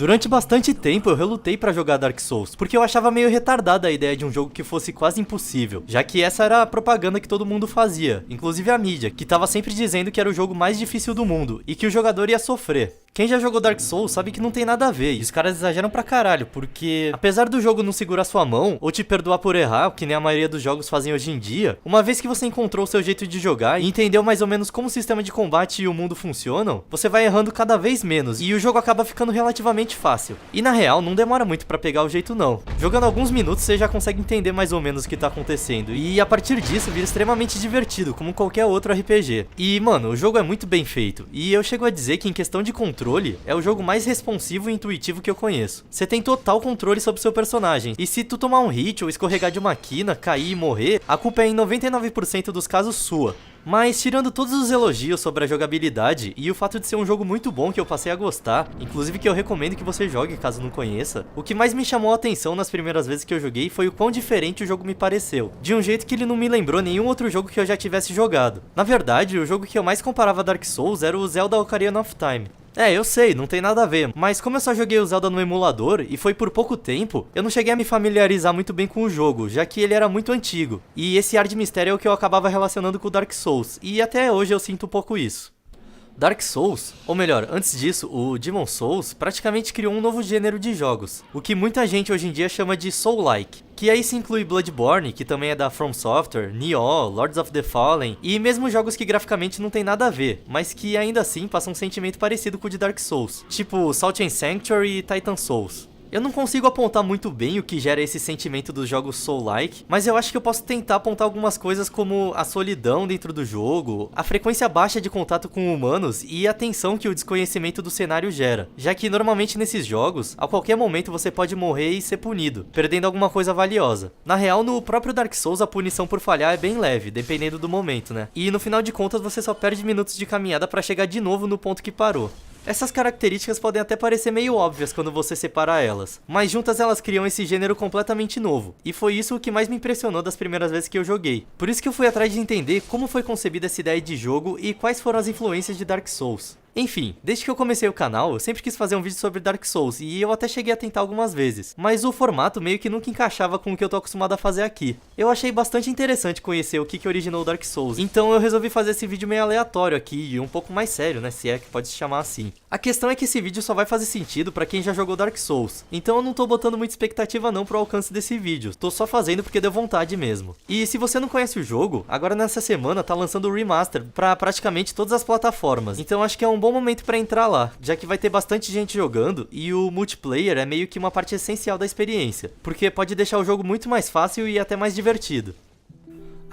Durante bastante tempo eu relutei pra jogar Dark Souls, porque eu achava meio retardada a ideia de um jogo que fosse quase impossível, já que essa era a propaganda que todo mundo fazia, inclusive a mídia, que tava sempre dizendo que era o jogo mais difícil do mundo, e que o jogador ia sofrer. Quem já jogou Dark Souls sabe que não tem nada a ver, e os caras exageram pra caralho, porque apesar do jogo não segurar sua mão, ou te perdoar por errar, que nem a maioria dos jogos fazem hoje em dia, uma vez que você encontrou o seu jeito de jogar e entendeu mais ou menos como o sistema de combate e o mundo funcionam, você vai errando cada vez menos, e o jogo acaba ficando relativamente fácil. E na real, não demora muito pra pegar o jeito não. Jogando alguns minutos você já consegue entender mais ou menos o que tá acontecendo, e a partir disso vira extremamente divertido, como qualquer outro RPG. E mano, o jogo é muito bem feito, e eu chego a dizer que em questão de controle, é o jogo mais responsivo e intuitivo que eu conheço. Você tem total controle sobre seu personagem, e se tu tomar um hit ou escorregar de uma quina, cair e morrer, a culpa é em 99% dos casos sua. Mas tirando todos os elogios sobre a jogabilidade e o fato de ser um jogo muito bom que eu passei a gostar, inclusive que eu recomendo que você jogue caso não conheça, o que mais me chamou a atenção nas primeiras vezes que eu joguei foi o quão diferente o jogo me pareceu, de um jeito que ele não me lembrou nenhum outro jogo que eu já tivesse jogado. Na verdade, o jogo que eu mais comparava a Dark Souls era o Zelda Ocarina of Time. Eu sei, não tem nada a ver, mas como eu só joguei o Zelda no emulador, e foi por pouco tempo, eu não cheguei a me familiarizar muito bem com o jogo, já que ele era muito antigo, e esse ar de mistério é o que eu acabava relacionando com o Dark Souls, e até hoje eu sinto um pouco isso. Dark Souls, ou melhor, antes disso, o Demon Souls, praticamente criou um novo gênero de jogos, o que muita gente hoje em dia chama de Soul-like, que aí se inclui Bloodborne, que também é da From Software, Nioh, Lords of the Fallen, e mesmo jogos que graficamente não tem nada a ver, mas que ainda assim passam um sentimento parecido com o de Dark Souls, tipo Salt and Sanctuary e Titan Souls. Eu não consigo apontar muito bem o que gera esse sentimento dos jogos Soul-like, mas eu acho que eu posso tentar apontar algumas coisas como a solidão dentro do jogo, a frequência baixa de contato com humanos e a tensão que o desconhecimento do cenário gera, já que normalmente nesses jogos, a qualquer momento você pode morrer e ser punido, perdendo alguma coisa valiosa. Na real, no próprio Dark Souls a punição por falhar é bem leve, dependendo do momento, né? E no final de contas você só perde minutos de caminhada pra chegar de novo no ponto que parou. Essas características podem até parecer meio óbvias quando você separa elas, mas juntas elas criam esse gênero completamente novo, e foi isso o que mais me impressionou das primeiras vezes que eu joguei. Por isso que eu fui atrás de entender como foi concebida essa ideia de jogo e quais foram as influências de Dark Souls. Enfim, desde que eu comecei o canal, eu sempre quis fazer um vídeo sobre Dark Souls, e eu até cheguei a tentar algumas vezes, mas o formato meio que nunca encaixava com o que eu tô acostumado a fazer aqui. Eu achei bastante interessante conhecer o que originou Dark Souls, então eu resolvi fazer esse vídeo meio aleatório aqui, e um pouco mais sério, né, se é que pode se chamar assim. A questão é que esse vídeo só vai fazer sentido pra quem já jogou Dark Souls, então eu não tô botando muita expectativa não pro alcance desse vídeo, tô só fazendo porque deu vontade mesmo. E se você não conhece o jogo, agora nessa semana tá lançando o Remaster pra praticamente todas as plataformas, então acho que é um bom momento pra entrar lá, já que vai ter bastante gente jogando e o multiplayer é meio que uma parte essencial da experiência, porque pode deixar o jogo muito mais fácil e até mais divertido.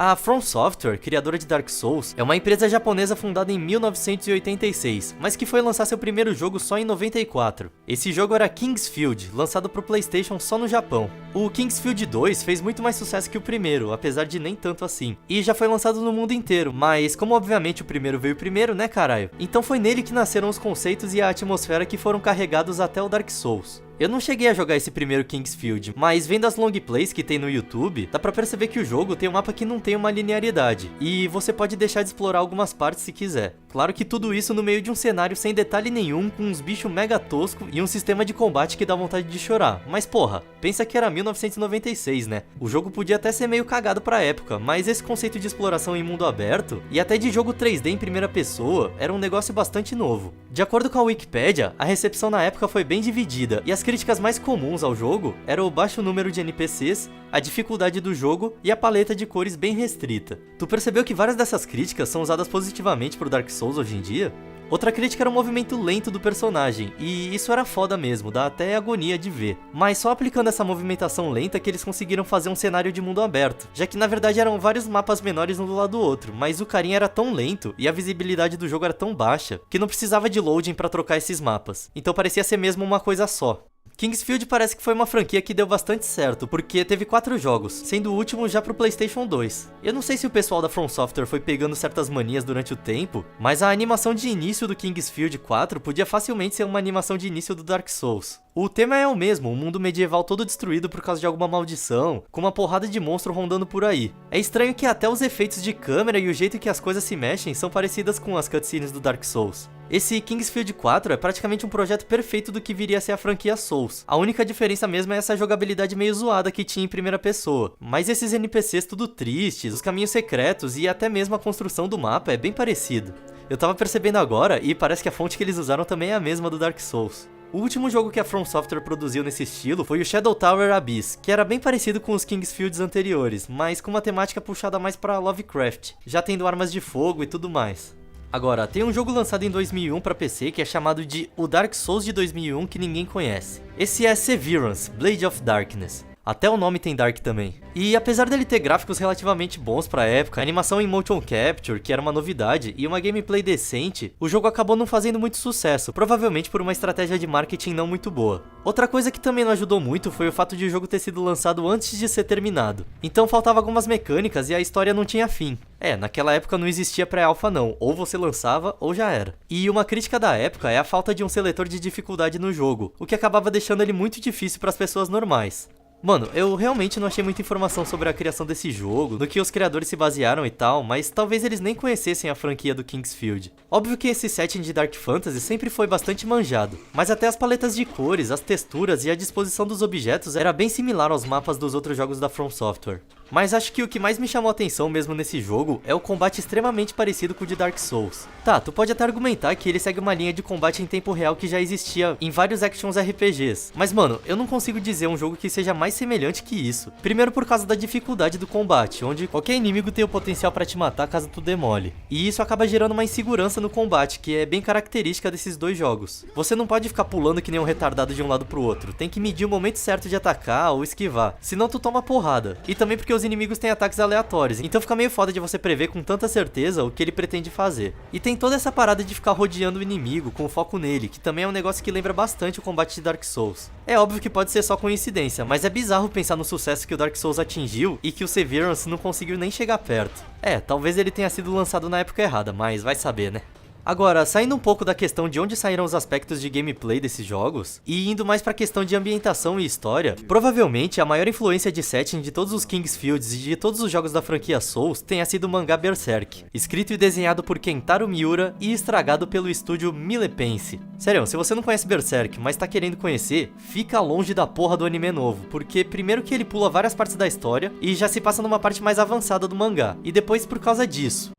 A From Software, criadora de Dark Souls, é uma empresa japonesa fundada em 1986, mas que foi lançar seu primeiro jogo só em 94. Esse jogo era Kingsfield, lançado pro PlayStation só no Japão. O Kingsfield 2 fez muito mais sucesso que o primeiro, apesar de nem tanto assim, e já foi lançado no mundo inteiro, mas como obviamente o primeiro veio primeiro, né caralho? Então foi nele que nasceram os conceitos e a atmosfera que foram carregados até o Dark Souls. Eu não cheguei a jogar esse primeiro Kingsfield, mas vendo as long plays que tem no YouTube, dá pra perceber que o jogo tem um mapa que não tem uma linearidade, e você pode deixar de explorar algumas partes se quiser. Claro que tudo isso no meio de um cenário sem detalhe nenhum, com uns bichos mega tosco e um sistema de combate que dá vontade de chorar. Mas porra, pensa que era 1996, né? O jogo podia até ser meio cagado pra época, mas esse conceito de exploração em mundo aberto, e até de jogo 3D em primeira pessoa, era um negócio bastante novo. De acordo com a Wikipedia, a recepção na época foi bem dividida, e as críticas mais comuns ao jogo eram o baixo número de NPCs, a dificuldade do jogo e a paleta de cores bem restrita. Tu percebeu que várias dessas críticas são usadas positivamente pro Dark Souls hoje em dia? Outra crítica era o movimento lento do personagem, e isso era foda mesmo, dá até agonia de ver. Mas só aplicando essa movimentação lenta que eles conseguiram fazer um cenário de mundo aberto, já que na verdade eram vários mapas menores um do lado do outro, mas o carinha era tão lento e a visibilidade do jogo era tão baixa, que não precisava de loading pra trocar esses mapas, então parecia ser mesmo uma coisa só. Kingsfield parece que foi uma franquia que deu bastante certo, porque teve 4 jogos, sendo o último já pro PlayStation 2. Eu não sei se o pessoal da From Software foi pegando certas manias durante o tempo, mas a animação de início do Kingsfield 4 podia facilmente ser uma animação de início do Dark Souls. O tema é o mesmo, um mundo medieval todo destruído por causa de alguma maldição, com uma porrada de monstro rondando por aí. É estranho que até os efeitos de câmera e o jeito que as coisas se mexem são parecidas com as cutscenes do Dark Souls. Esse Kingsfield 4 é praticamente um projeto perfeito do que viria a ser a franquia Souls. A única diferença mesmo é essa jogabilidade meio zoada que tinha em primeira pessoa. Mas esses NPCs tudo tristes, os caminhos secretos e até mesmo a construção do mapa é bem parecido. Eu tava percebendo agora e parece que a fonte que eles usaram também é a mesma do Dark Souls. O último jogo que a From Software produziu nesse estilo foi o Shadow Tower Abyss, que era bem parecido com os Kingsfields anteriores, mas com uma temática puxada mais pra Lovecraft, já tendo armas de fogo e tudo mais. Agora, tem um jogo lançado em 2001 para PC que é chamado de o Dark Souls de 2001 que ninguém conhece. Esse é Severance, Blade of Darkness. Até o nome tem Dark também. E apesar dele ter gráficos relativamente bons pra época, animação em motion capture, que era uma novidade, e uma gameplay decente, o jogo acabou não fazendo muito sucesso, provavelmente por uma estratégia de marketing não muito boa. Outra coisa que também não ajudou muito foi o fato de o jogo ter sido lançado antes de ser terminado. Então faltava algumas mecânicas e a história não tinha fim. Naquela época não existia pré-alpha não, ou você lançava ou já era. E uma crítica da época é a falta de um seletor de dificuldade no jogo, o que acabava deixando ele muito difícil para as pessoas normais. Mano, eu realmente não achei muita informação sobre a criação desse jogo, no que os criadores se basearam e tal, mas talvez eles nem conhecessem a franquia do Kingsfield. Óbvio que esse setting de Dark Fantasy sempre foi bastante manjado, mas até as paletas de cores, as texturas e a disposição dos objetos era bem similar aos mapas dos outros jogos da From Software. Mas acho que o que mais me chamou a atenção mesmo nesse jogo é o combate extremamente parecido com o de Dark Souls. Tá, tu pode até argumentar que ele segue uma linha de combate em tempo real que já existia em vários actions RPGs, mas mano, eu não consigo dizer um jogo que seja mais semelhante que isso. Primeiro por causa da dificuldade do combate, onde qualquer inimigo tem o potencial pra te matar caso tu demole. E isso acaba gerando uma insegurança no combate, que é bem característica desses dois jogos. Você não pode ficar pulando que nem um retardado de um lado pro outro, tem que medir o momento certo de atacar ou esquivar, senão tu toma porrada. E também porque os inimigos têm ataques aleatórios, então fica meio foda de você prever com tanta certeza o que ele pretende fazer. E tem toda essa parada de ficar rodeando o inimigo com foco nele, que também é um negócio que lembra bastante o combate de Dark Souls. É óbvio que pode ser só coincidência, mas é bizarro pensar no sucesso que o Dark Souls atingiu e que o Severance não conseguiu nem chegar perto. Talvez ele tenha sido lançado na época errada, mas vai saber, né? Agora, saindo um pouco da questão de onde saíram os aspectos de gameplay desses jogos, e indo mais pra questão de ambientação e história, provavelmente a maior influência de setting de todos os Kingsfields e de todos os jogos da franquia Souls tenha sido o mangá Berserk, escrito e desenhado por Kentaro Miura e estragado pelo estúdio Milepense. Sério, se você não conhece Berserk, mas tá querendo conhecer, fica longe da porra do anime novo, porque primeiro que ele pula várias partes da história e já se passa numa parte mais avançada do mangá, e depois por causa disso.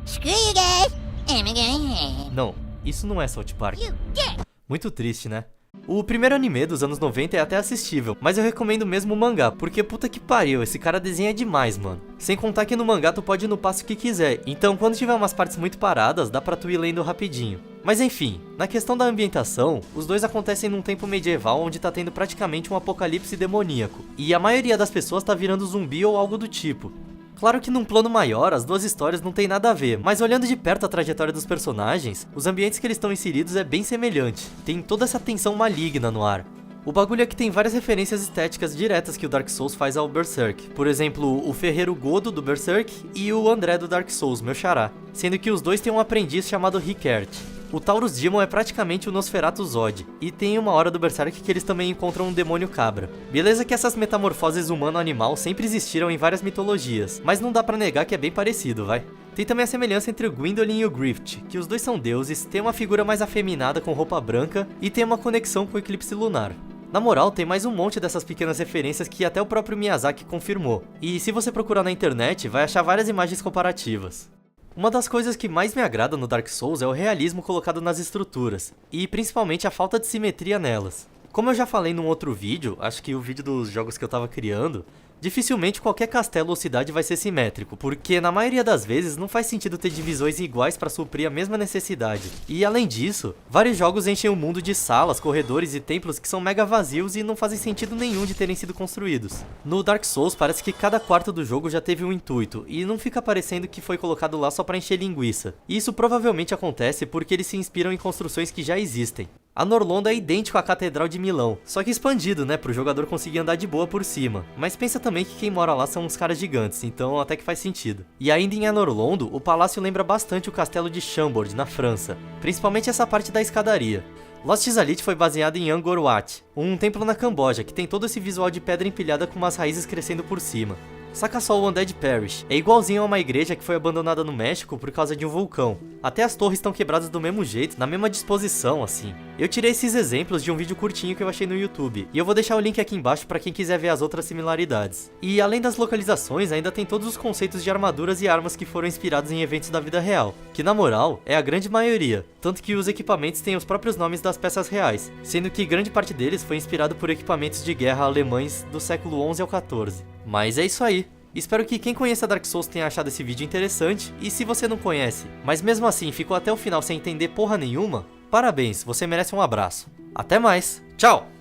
Screw you guys! Não, isso não é South Park. Muito triste, né? O primeiro anime dos anos 90 é até assistível, mas eu recomendo mesmo o mangá, porque puta que pariu, esse cara desenha demais, mano. Sem contar que no mangá tu pode ir no passo que quiser, então quando tiver umas partes muito paradas, dá pra tu ir lendo rapidinho. Mas enfim, na questão da ambientação, os dois acontecem num tempo medieval onde tá tendo praticamente um apocalipse demoníaco, e a maioria das pessoas tá virando zumbi ou algo do tipo. Claro que num plano maior, as duas histórias não tem nada a ver, mas olhando de perto a trajetória dos personagens, os ambientes que eles estão inseridos é bem semelhante, tem toda essa tensão maligna no ar. O bagulho é que tem várias referências estéticas diretas que o Dark Souls faz ao Berserk, por exemplo, o ferreiro Godo do Berserk e o André do Dark Souls, meu xará, sendo que os dois têm um aprendiz chamado Ricard. O Taurus Demon é praticamente o Nosferatu Zod, e tem uma hora do Berserk que eles também encontram um demônio cabra. Beleza que essas metamorfoses humano-animal sempre existiram em várias mitologias, mas não dá pra negar que é bem parecido, vai. Tem também a semelhança entre o Gwendolyn e o Grift, que os dois são deuses, tem uma figura mais afeminada com roupa branca e tem uma conexão com o eclipse lunar. Na moral, tem mais um monte dessas pequenas referências que até o próprio Miyazaki confirmou, e se você procurar na internet, vai achar várias imagens comparativas. Uma das coisas que mais me agrada no Dark Souls é o realismo colocado nas estruturas, e principalmente a falta de simetria nelas. Como eu já falei num outro vídeo, acho que o vídeo dos jogos que eu tava criando, dificilmente qualquer castelo ou cidade vai ser simétrico, porque na maioria das vezes não faz sentido ter divisões iguais para suprir a mesma necessidade. E além disso, vários jogos enchem o mundo de salas, corredores e templos que são mega vazios e não fazem sentido nenhum de terem sido construídos. No Dark Souls parece que cada quarto do jogo já teve um intuito, e não fica parecendo que foi colocado lá só para encher linguiça. E isso provavelmente acontece porque eles se inspiram em construções que já existem. A Norlondo é idêntico à Catedral de Milão, só que expandido, né, pro jogador conseguir andar de boa por cima. Mas pensa também que quem mora lá são uns caras gigantes, então até que faz sentido. E ainda em Anorlondo, o palácio lembra bastante o castelo de Chambord, na França, principalmente essa parte da escadaria. Lost Izalith foi baseado em Angkor Wat, um templo na Camboja que tem todo esse visual de pedra empilhada com umas raízes crescendo por cima. Saca só o Undead Parish, é igualzinho a uma igreja que foi abandonada no México por causa de um vulcão. Até as torres estão quebradas do mesmo jeito, na mesma disposição, assim. Eu tirei esses exemplos de um vídeo curtinho que eu achei no YouTube, e eu vou deixar o link aqui embaixo pra quem quiser ver as outras similaridades. E além das localizações, ainda tem todos os conceitos de armaduras e armas que foram inspirados em eventos da vida real, que na moral, é a grande maioria, tanto que os equipamentos têm os próprios nomes das peças reais, sendo que grande parte deles foi inspirado por equipamentos de guerra alemães do século 11 ao 14. Mas é isso aí. Espero que quem conheça Dark Souls tenha achado esse vídeo interessante, e se você não conhece, mas mesmo assim ficou até o final sem entender porra nenhuma, parabéns, você merece um abraço. Até mais, tchau!